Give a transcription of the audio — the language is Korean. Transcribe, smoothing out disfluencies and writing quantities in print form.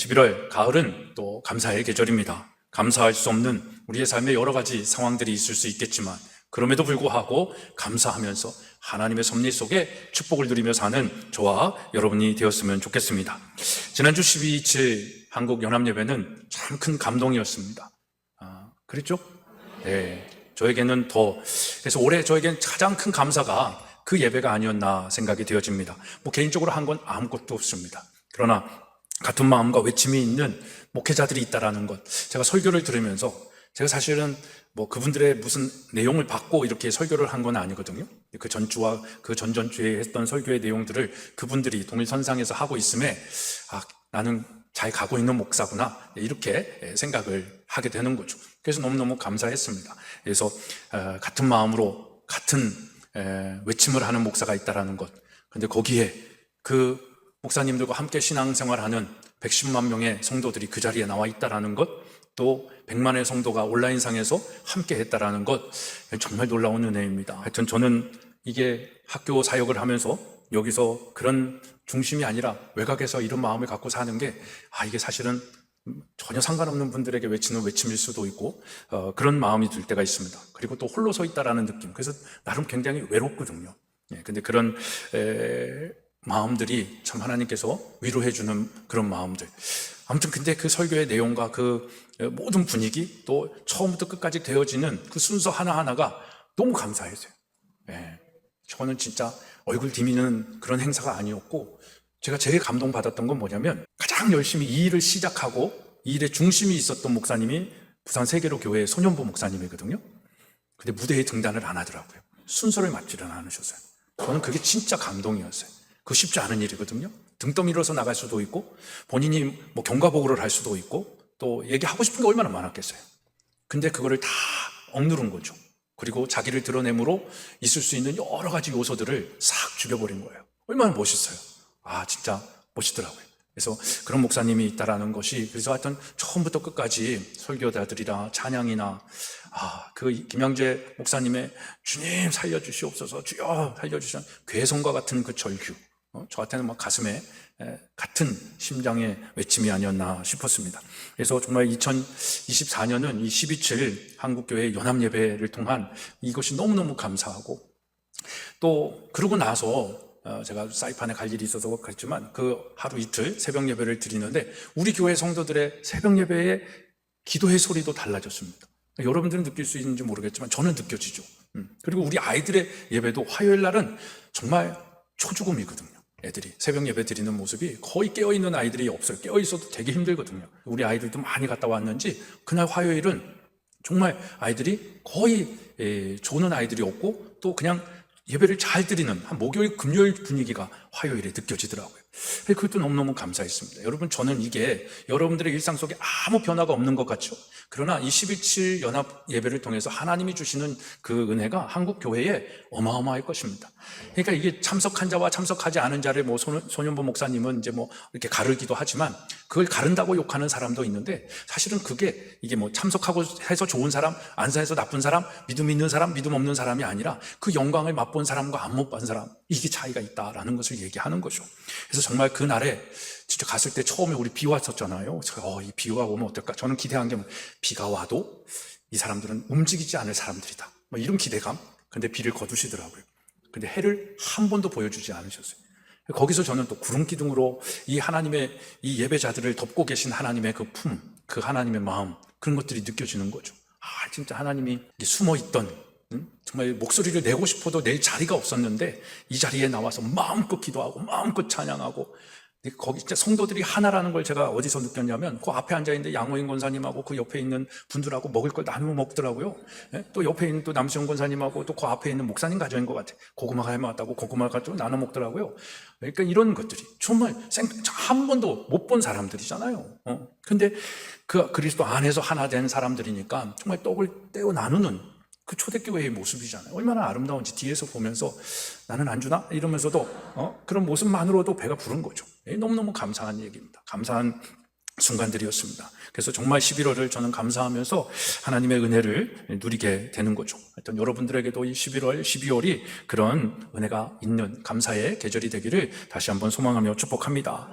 11월 가을은 또 감사의 계절입니다. 감사할 수 없는 우리의 삶에 여러 가지 상황들이 있을 수 있겠지만 그럼에도 불구하고 감사하면서 하나님의 섭리 속에 축복을 누리며 사는 저와 여러분이 되었으면 좋겠습니다. 지난주 12.27 한국 연합예배는 참 큰 감동이었습니다. 그랬죠? 네, 저에게는 그래서 올해 저에게는 가장 큰 감사가 그 예배가 아니었나 생각이 되어집니다. 개인적으로 한 건 아무것도 없습니다. 그러나 같은 마음과 외침이 있는 목회자들이 있다라는 것, 제가 설교를 들으면서 제가 사실은 그분들의 무슨 내용을 받고 이렇게 설교를 한 건 아니거든요. 그 전주와 그 전전주에 했던 설교의 내용들을 그분들이 동일선상에서 하고 있음에 나는 잘 가고 있는 목사구나 이렇게 생각을 하게 되는 거죠. 그래서 너무너무 감사했습니다. 그래서 같은 마음으로 같은 외침을 하는 목사가 있다라는 것, 근데 거기에 그 목사님들과 함께 신앙생활하는 110만 명의 성도들이 그 자리에 나와 있다라는 것, 또 100만의 성도가 온라인상에서 함께 했다라는 것, 정말 놀라운 은혜입니다. 하여튼 저는 이게 학교 사역을 하면서 여기서 그런 중심이 아니라 외곽에서 이런 마음을 갖고 사는 게 이게 사실은 전혀 상관없는 분들에게 외치는 외침일 수도 있고 그런 마음이 들 때가 있습니다. 그리고 또 홀로 서 있다라는 느낌, 그래서 나름 굉장히 외롭거든요. 근데 그런 마음들이 참 하나님께서 위로해 주는 그런 마음들. 아무튼 근데 그 설교의 내용과 그 모든 분위기, 또 처음부터 끝까지 되어지는 그 순서 하나하나가 너무 감사했어요. 저는 진짜 얼굴 디미는 그런 행사가 아니었고, 제가 제일 감동받았던 건 뭐냐면 가장 열심히 이 일을 시작하고 이 일의 중심이 있었던 목사님이 부산 세계로 교회의 손현보 목사님이거든요. 근데 무대에 등단을 안 하더라고요. 순서를 맞지를 않으셨어요. 저는 그게 진짜 감동이었어요. 그거 쉽지 않은 일이거든요. 등 떠밀어서 나갈 수도 있고, 본인이 경과보고를 할 수도 있고, 또 얘기하고 싶은 게 얼마나 많았겠어요. 근데 그거를 다 억누른 거죠. 그리고 자기를 드러내므로 있을 수 있는 여러 가지 요소들을 싹 죽여버린 거예요. 얼마나 멋있어요. 진짜 멋있더라고요. 그래서 그런 목사님이 있다라는 것이, 그래서 하여튼 처음부터 끝까지 설교자들이나 찬양이나 그 김양재 목사님의 주님 살려주시옵소서, 주여 살려주시옵소서, 괴성과 같은 그 절규, 저한테는 가슴에 같은 심장의 외침이 아니었나 싶었습니다. 그래서 정말 2024년은 이 12.7 한국교회 연합예배를 통한 이것이 너무너무 감사하고, 또 그러고 나서 제가 사이판에 갈 일이 있어서 그랬지만 그 하루 이틀 새벽 예배를 드리는데 우리 교회 성도들의 새벽 예배의 기도의 소리도 달라졌습니다. 여러분들은 느낄 수 있는지 모르겠지만 저는 느껴지죠. 그리고 우리 아이들의 예배도 화요일 날은 정말 초죽음이거든요. 애들이 새벽 예배 드리는 모습이 거의 깨어있는 아이들이 없어요. 깨어있어도 되게 힘들거든요. 우리 아이들도 많이 갔다 왔는지 그날 화요일은 정말 아이들이 거의 조는 아이들이 없고, 또 그냥 예배를 잘 드리는 한 목요일, 금요일 분위기가 화요일에 느껴지더라고요. 그것도 너무너무 감사했습니다. 여러분, 저는 이게 여러분들의 일상 속에 아무 변화가 없는 것 같죠? 그러나 이 11.7 연합 예배를 통해서 하나님이 주시는 그 은혜가 한국 교회에 어마어마할 것입니다. 그러니까 이게 참석한 자와 참석하지 않은 자를 손현보 목사님은 이제 이렇게 가르기도 하지만 그걸 가른다고 욕하는 사람도 있는데, 사실은 이게 참석하고 해서 좋은 사람, 안 해서 나쁜 사람, 믿음 있는 사람, 믿음 없는 사람이 아니라 그 영광을 맛본 사람과 안 못 본 사람, 이게 차이가 있다라는 것을 얘기하는 거죠. 그래서 정말 그날에 진짜 갔을 때 처음에 우리 비 왔었잖아요. 제가 이 비가 오면 어떨까? 저는 기대한 게 비가 와도 이 사람들은 움직이지 않을 사람들이다, 이런 기대감. 근데 비를 거두시더라고요. 근데 해를 한 번도 보여주지 않으셨어요. 거기서 저는 또 구름 기둥으로 이 하나님의 이 예배자들을 덮고 계신 하나님의 그 품, 그 하나님의 마음, 그런 것들이 느껴지는 거죠. 진짜 하나님이 숨어있던, 정말 목소리를 내고 싶어도 낼 자리가 없었는데 이 자리에 나와서 마음껏 기도하고 마음껏 찬양하고, 거기 진짜 성도들이 하나라는 걸 제가 어디서 느꼈냐면 그 앞에 앉아있는데 양호인 권사님하고 그 옆에 있는 분들하고 먹을 걸 나누어 먹더라고요. 또 옆에 있는 또 남시영 권사님하고 또 그 앞에 있는 목사님 가정인 것 같아요. 고구마가 해맞다고 고구마를 가지고 나눠 먹더라고요. 그러니까 이런 것들이 정말 한 번도 못 본 사람들이잖아요. 근데 그 그리스도 안에서 하나 된 사람들이니까 정말 떡을 떼어 나누는 그 초대교회의 모습이잖아요. 얼마나 아름다운지 뒤에서 보면서 나는 안 주나? 이러면서도 그런 모습만으로도 배가 부른 거죠. 너무너무 감사한 얘기입니다. 감사한 순간들이었습니다. 그래서 정말 11월을 저는 감사하면서 하나님의 은혜를 누리게 되는 거죠. 하여튼 여러분들에게도 이 11월, 12월이 그런 은혜가 있는 감사의 계절이 되기를 다시 한번 소망하며 축복합니다.